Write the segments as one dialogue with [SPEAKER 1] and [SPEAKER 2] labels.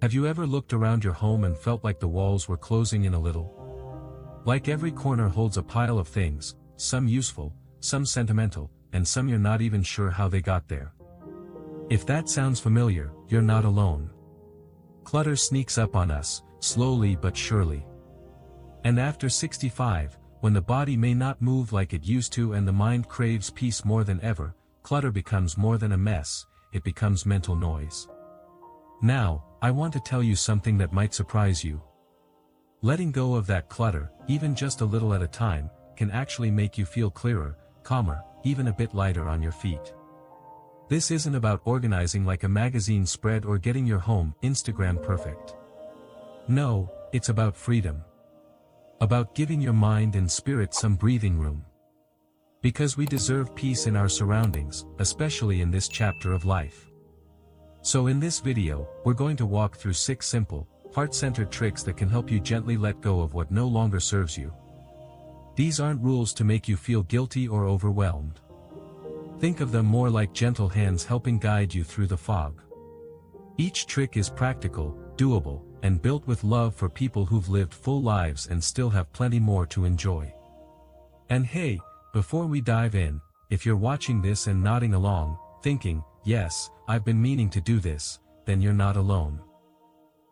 [SPEAKER 1] Have you ever looked around your home and felt like the walls were closing in a little? Like every corner holds a pile of things, some useful, some sentimental, and some you're not even sure how they got there. If that sounds familiar, you're not alone. Clutter sneaks up on us, slowly but surely. And after 65, when the body may not move like it used to and the mind craves peace more than ever, clutter becomes more than a mess, it becomes mental noise. Now, I want to tell you something that might surprise you. Letting go of that clutter, even just a little at a time, can actually make you feel clearer, calmer, even a bit lighter on your feet. This isn't about organizing like a magazine spread or getting your home Instagram perfect. No, it's about freedom. About giving your mind and spirit some breathing room. Because we deserve peace in our surroundings, especially in this chapter of life. So in this video, we're going to walk through 6 simple, heart-centered tricks that can help you gently let go of what no longer serves you. These aren't rules to make you feel guilty or overwhelmed. Think of them more like gentle hands helping guide you through the fog. Each trick is practical, doable, and built with love for people who've lived full lives and still have plenty more to enjoy. And hey, before we dive in, if you're watching this and nodding along, thinking, yes, I've been meaning to do this, then you're not alone.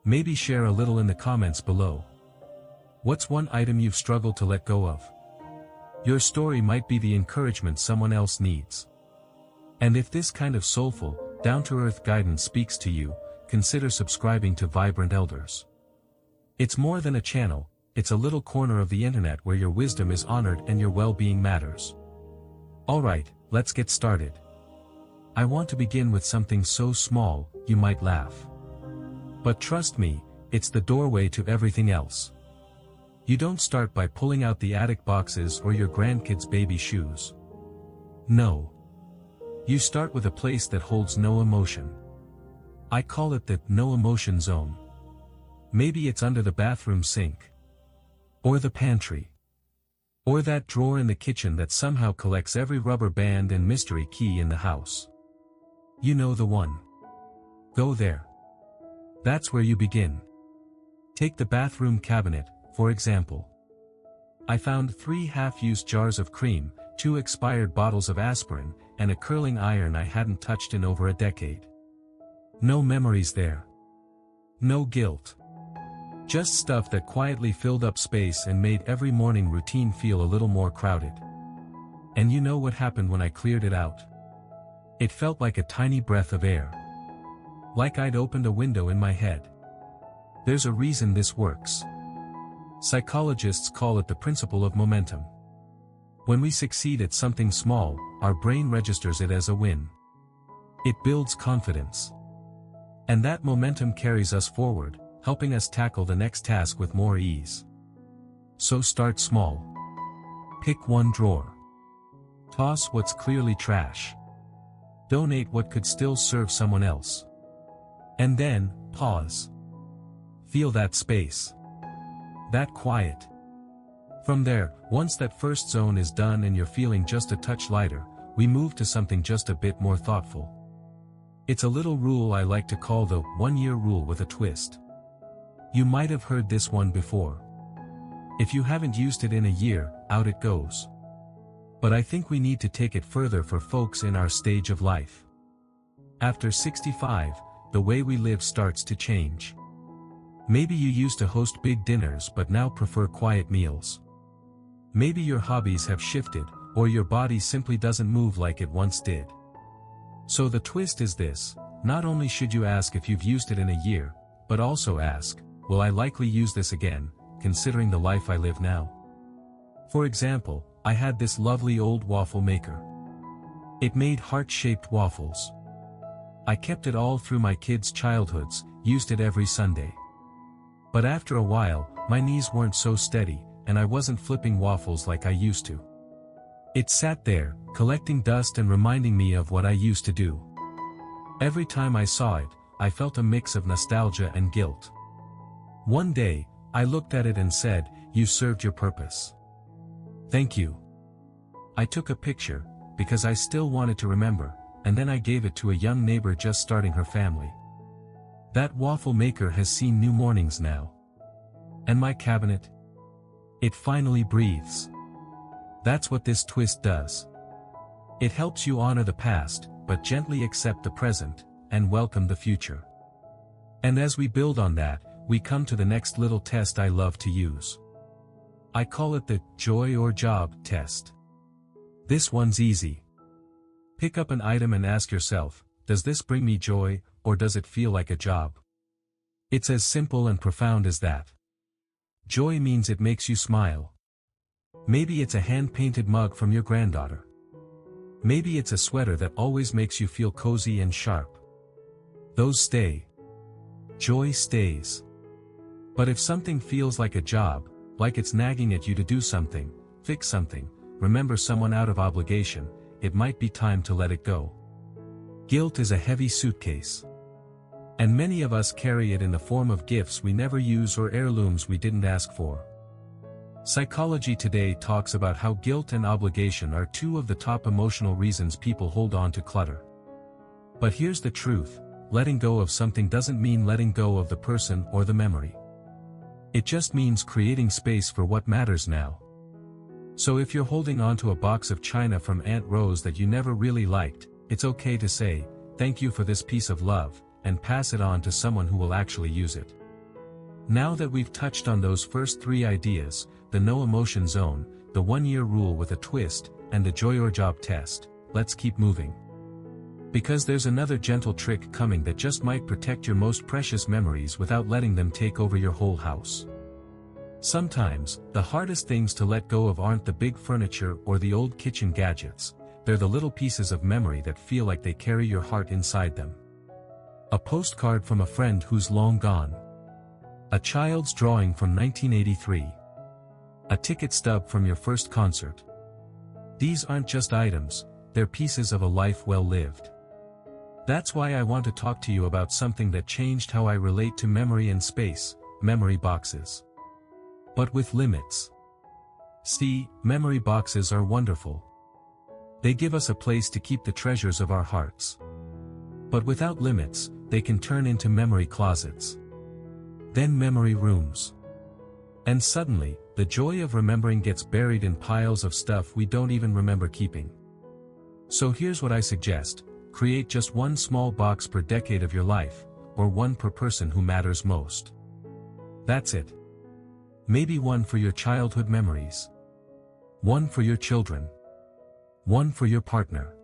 [SPEAKER 1] Maybe share a little in the comments below. What's one item you've struggled to let go of? Your story might be the encouragement someone else needs. And if this kind of soulful, down-to-earth guidance speaks to you, consider subscribing to Vibrant Elders. It's more than a channel, it's a little corner of the internet where your wisdom is honored and your well-being matters. Alright, let's get started. I want to begin with something so small, you might laugh. But trust me, it's the doorway to everything else. You don't start by pulling out the attic boxes or your grandkids' baby shoes. No. You start with a place that holds no emotion. I call it the no emotion zone. Maybe it's under the bathroom sink. Or the pantry. Or that drawer in the kitchen that somehow collects every rubber band and mystery key in the house. You know the one. Go there. That's where you begin. Take the bathroom cabinet, for example. I found 3 half-used jars of cream, 2 expired bottles of aspirin, and a curling iron I hadn't touched in over a decade. No memories there. No guilt. Just stuff that quietly filled up space and made every morning routine feel a little more crowded. And you know what happened when I cleared it out? It felt like a tiny breath of air. Like I'd opened a window in my head. There's a reason this works. Psychologists call it the principle of momentum. When we succeed at something small, our brain registers it as a win. It builds confidence. And that momentum carries us forward, helping us tackle the next task with more ease. So start small. Pick one drawer. Toss what's clearly trash. Donate what could still serve someone else. And then, pause. Feel that space. That quiet. From there, once that first zone is done and you're feeling just a touch lighter, we move to something just a bit more thoughtful. It's a little rule I like to call the 1-year rule with a twist. You might have heard this one before. If you haven't used it in a year, out it goes. But I think we need to take it further for folks in our stage of life. After 65, the way we live starts to change. Maybe you used to host big dinners but now prefer quiet meals. Maybe your hobbies have shifted, or your body simply doesn't move like it once did. So the twist is this: not only should you ask if you've used it in a year, but also ask, will I likely use this again, considering the life I live now? For example, I had this lovely old waffle maker. It made heart-shaped waffles. I kept it all through my kids' childhoods, used it every Sunday. But after a while, my knees weren't so steady, and I wasn't flipping waffles like I used to. It sat there, collecting dust and reminding me of what I used to do. Every time I saw it, I felt a mix of nostalgia and guilt. One day, I looked at it and said, "You served your purpose. Thank you." I took a picture, because I still wanted to remember, and then I gave it to a young neighbor just starting her family. That waffle maker has seen new mornings now. And my cabinet? It finally breathes. That's what this twist does. It helps you honor the past, but gently accept the present, and welcome the future. And as we build on that, we come to the next little test I love to use. I call it the joy or job test. This one's easy. Pick up an item and ask yourself, does this bring me joy, or does it feel like a job? It's as simple and profound as that. Joy means it makes you smile. Maybe it's a hand-painted mug from your granddaughter. Maybe it's a sweater that always makes you feel cozy and sharp. Those stay. Joy stays. But if something feels like a job, like it's nagging at you to do something, fix something, remember someone out of obligation, it might be time to let it go. Guilt is a heavy suitcase. And many of us carry it in the form of gifts we never use or heirlooms we didn't ask for. Psychology Today talks about how guilt and obligation are two of the top emotional reasons people hold on to clutter. But here's the truth, letting go of something doesn't mean letting go of the person or the memory. It just means creating space for what matters now. So if you're holding on to a box of china from Aunt Rose that you never really liked, it's okay to say, thank you for this piece of love, and pass it on to someone who will actually use it. Now that we've touched on those first three ideas, the no emotion zone, the 1-year rule with a twist, and the joy or job test, let's keep moving. Because there's another gentle trick coming that just might protect your most precious memories without letting them take over your whole house. Sometimes, the hardest things to let go of aren't the big furniture or the old kitchen gadgets, they're the little pieces of memory that feel like they carry your heart inside them. A postcard from a friend who's long gone. A child's drawing from 1983. A ticket stub from your first concert. These aren't just items, they're pieces of a life well lived. That's why I want to talk to you about something that changed how I relate to memory and space, memory boxes. But with limits. See, memory boxes are wonderful. They give us a place to keep the treasures of our hearts. But without limits, they can turn into memory closets. Then memory rooms. And suddenly, the joy of remembering gets buried in piles of stuff we don't even remember keeping. So here's what I suggest. Create just one small box per decade of your life, or one per person who matters most. That's it. Maybe one for your childhood memories. One for your children. One for your partner.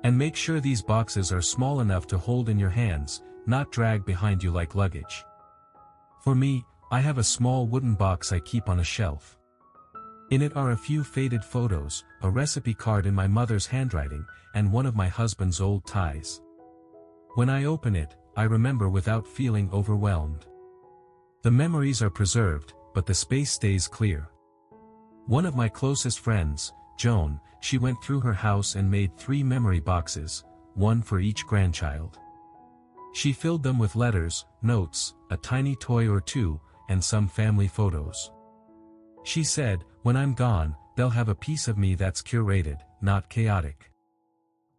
[SPEAKER 1] And make sure these boxes are small enough to hold in your hands, not drag behind you like luggage. For me, I have a small wooden box I keep on a shelf. In it are a few faded photos, a recipe card in my mother's handwriting, and one of my husband's old ties. When I open it, I remember without feeling overwhelmed. The memories are preserved, but the space stays clear. One of my closest friends, Joan, she went through her house and made 3 memory boxes, one for each grandchild. She filled them with letters, notes, a tiny toy or two, and some family photos. She said, when I'm gone, they'll have a piece of me that's curated, not chaotic.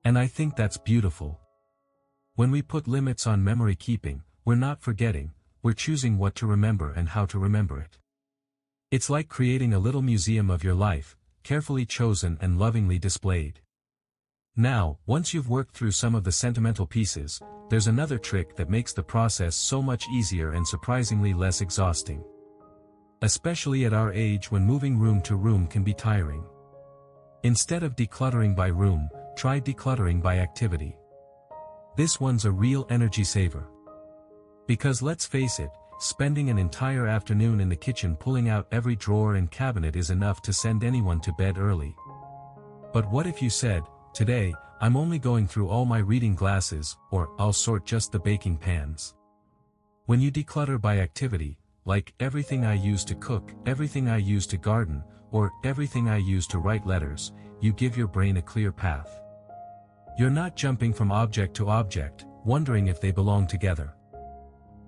[SPEAKER 1] And I think that's beautiful. When we put limits on memory keeping, we're not forgetting, we're choosing what to remember and how to remember it. It's like creating a little museum of your life, carefully chosen and lovingly displayed. Now, once you've worked through some of the sentimental pieces, there's another trick that makes the process so much easier and surprisingly less exhausting. Especially at our age when moving room to room can be tiring. Instead of decluttering by room, try decluttering by activity. This one's a real energy saver. Because let's face it, spending an entire afternoon in the kitchen pulling out every drawer and cabinet is enough to send anyone to bed early. But what if you said, today, I'm only going through all my reading glasses, or I'll sort just the baking pans. When you declutter by activity, like everything I use to cook, everything I use to garden, or everything I use to write letters, you give your brain a clear path. You're not jumping from object to object, wondering if they belong together.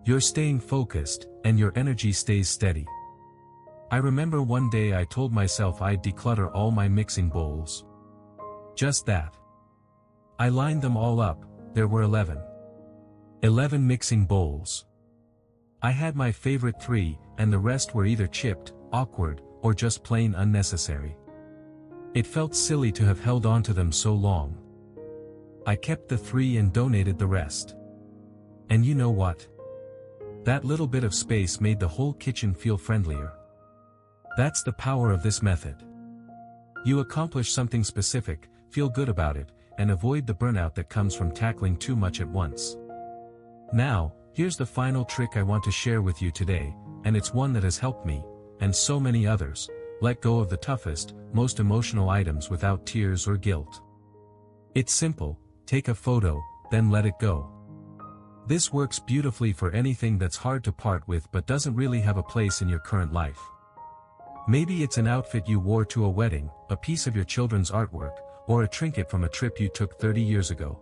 [SPEAKER 1] You're staying focused, and your energy stays steady. I remember one day I told myself I'd declutter all my mixing bowls. Just that. I lined them all up, there were 11. 11 mixing bowls. I had my favorite 3, and the rest were either chipped, awkward, or just plain unnecessary. It felt silly to have held on to them so long. I kept the 3 and donated the rest. And you know what? That little bit of space made the whole kitchen feel friendlier. That's the power of this method. You accomplish something specific, feel good about it, and avoid the burnout that comes from tackling too much at once. Now, here's the final trick I want to share with you today, and it's one that has helped me, and so many others, let go of the toughest, most emotional items without tears or guilt. It's simple, take a photo, then let it go. This works beautifully for anything that's hard to part with but doesn't really have a place in your current life. Maybe it's an outfit you wore to a wedding, a piece of your children's artwork, or a trinket from a trip you took 30 years ago.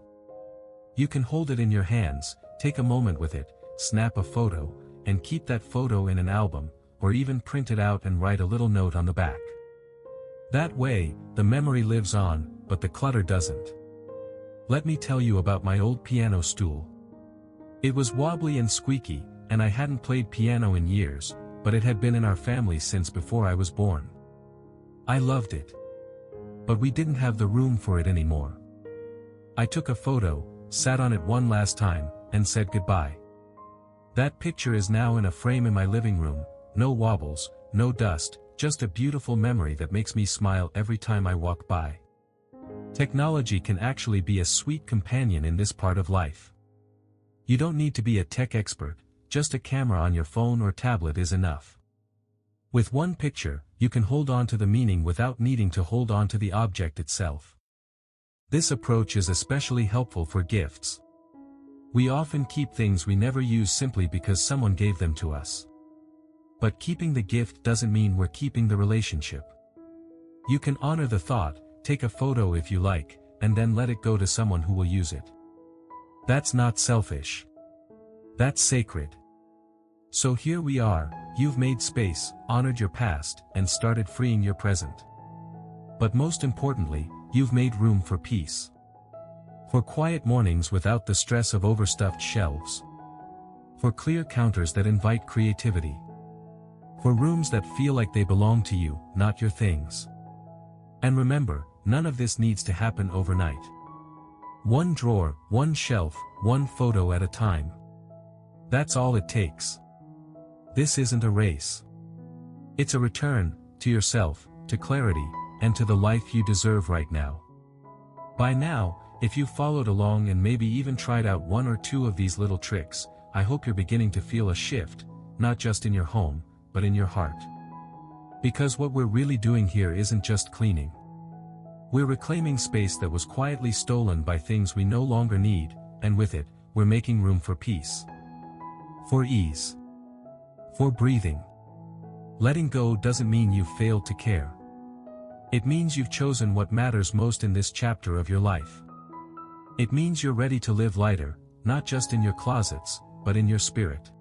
[SPEAKER 1] You can hold it in your hands, take a moment with it, snap a photo, and keep that photo in an album, or even print it out and write a little note on the back. That way, the memory lives on, but the clutter doesn't. Let me tell you about my old piano stool. It was wobbly and squeaky, and I hadn't played piano in years, but it had been in our family since before I was born. I loved it. But we didn't have the room for it anymore. I took a photo, sat on it one last time, and said goodbye. That picture is now in a frame in my living room, no wobbles, no dust, just a beautiful memory that makes me smile every time I walk by. Technology can actually be a sweet companion in this part of life. You don't need to be a tech expert, just a camera on your phone or tablet is enough. With one picture, you can hold on to the meaning without needing to hold on to the object itself. This approach is especially helpful for gifts. We often keep things we never use simply because someone gave them to us. But keeping the gift doesn't mean we're keeping the relationship. You can honor the thought, take a photo if you like, and then let it go to someone who will use it. That's not selfish. That's sacred. So here we are, you've made space, honored your past, and started freeing your present. But most importantly, you've made room for peace. For quiet mornings without the stress of overstuffed shelves. For clear counters that invite creativity. For rooms that feel like they belong to you, not your things. And remember, none of this needs to happen overnight. One drawer, one shelf, one photo at a time. That's all it takes. This isn't a race. It's a return, to yourself, to clarity, and to the life you deserve right now. By now, if you've followed along and maybe even tried out 1 or 2 of these little tricks, I hope you're beginning to feel a shift, not just in your home, but in your heart. Because what we're really doing here isn't just cleaning. We're reclaiming space that was quietly stolen by things we no longer need, and with it, we're making room for peace. For ease. For breathing. Letting go doesn't mean you've failed to care. It means you've chosen what matters most in this chapter of your life. It means you're ready to live lighter, not just in your closets, but in your spirit.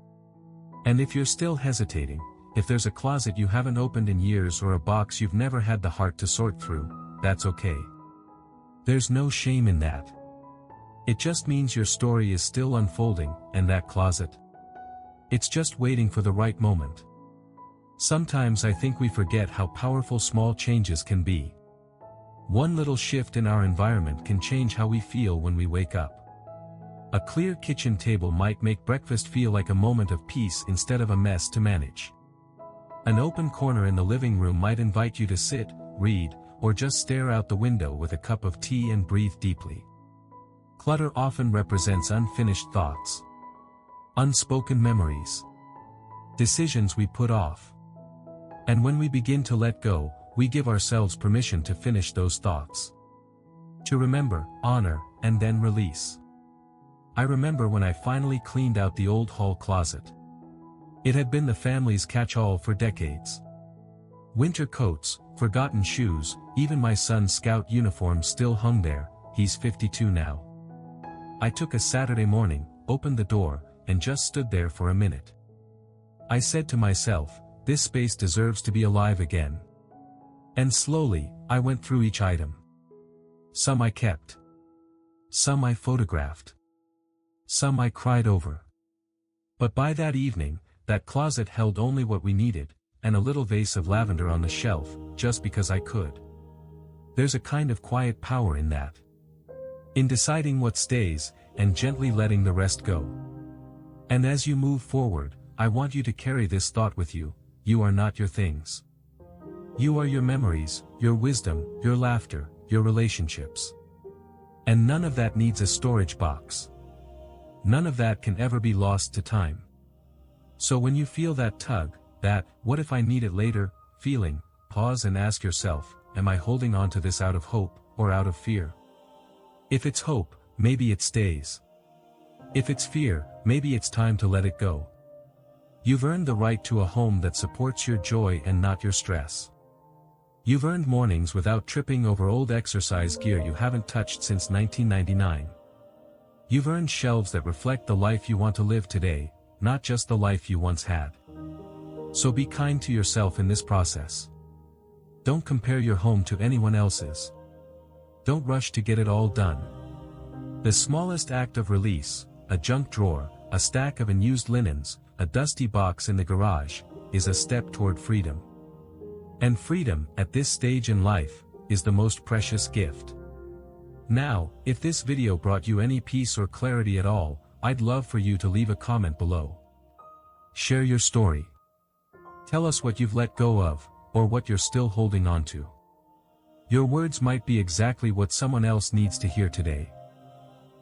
[SPEAKER 1] And if you're still hesitating, if there's a closet you haven't opened in years or a box you've never had the heart to sort through, that's okay. There's no shame in that. It just means your story is still unfolding, and that closet, it's just waiting for the right moment. Sometimes I think we forget how powerful small changes can be. One little shift in our environment can change how we feel when we wake up. A clear kitchen table might make breakfast feel like a moment of peace instead of a mess to manage. An open corner in the living room might invite you to sit, read, or just stare out the window with a cup of tea and breathe deeply. Clutter often represents unfinished thoughts. Unspoken memories. Decisions we put off. And when we begin to let go, we give ourselves permission to finish those thoughts. To remember, honor, and then release. I remember when I finally cleaned out the old hall closet. It had been the family's catch-all for decades. Winter coats, forgotten shoes, even my son's scout uniform still hung there. He's 52 now. I took a Saturday morning, opened the door, and just stood there for a minute. I said to myself, this space deserves to be alive again. And slowly, I went through each item. Some I kept. Some I photographed. Some I cried over. But by that evening, that closet held only what we needed, and a little vase of lavender on the shelf, just because I could. There's a kind of quiet power in that. In deciding what stays, and gently letting the rest go. And as you move forward, I want you to carry this thought with you: you are not your things. You are your memories, your wisdom, your laughter, your relationships. And none of that needs a storage box. None of that can ever be lost to time. So when you feel that tug, that "what if I need it later" feeling, pause and ask yourself, am I holding on to this out of hope, or out of fear? If it's hope, maybe it stays. If it's fear, maybe it's time to let it go. You've earned the right to a home that supports your joy and not your stress. You've earned mornings without tripping over old exercise gear you haven't touched since 1999. You've earned shelves that reflect the life you want to live today, not just the life you once had. So be kind to yourself in this process. Don't compare your home to anyone else's. Don't rush to get it all done. The smallest act of release, a junk drawer, a stack of unused linens, a dusty box in the garage, is a step toward freedom. And freedom, at this stage in life, is the most precious gift. Now, if this video brought you any peace or clarity at all, I'd love for you to leave a comment below. Share your story. Tell us what you've let go of, or what you're still holding on to. Your words might be exactly what someone else needs to hear today.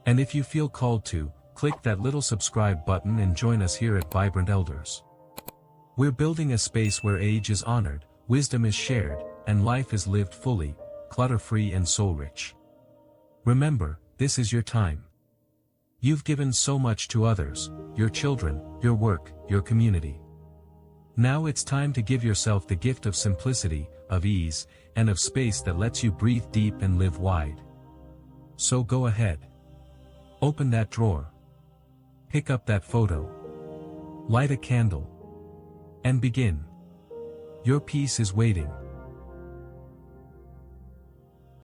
[SPEAKER 1] And if you feel called to, click that little subscribe button and join us here at Vibrant Elders. We're building a space where age is honored, wisdom is shared, and life is lived fully, clutter-free and soul-rich. Remember, this is your time. You've given so much to others, your children, your work, your community. Now it's time to give yourself the gift of simplicity, of ease, and of space that lets you breathe deep and live wide. So go ahead. Open that drawer. Pick up that photo. Light a candle. And begin. Your peace is waiting.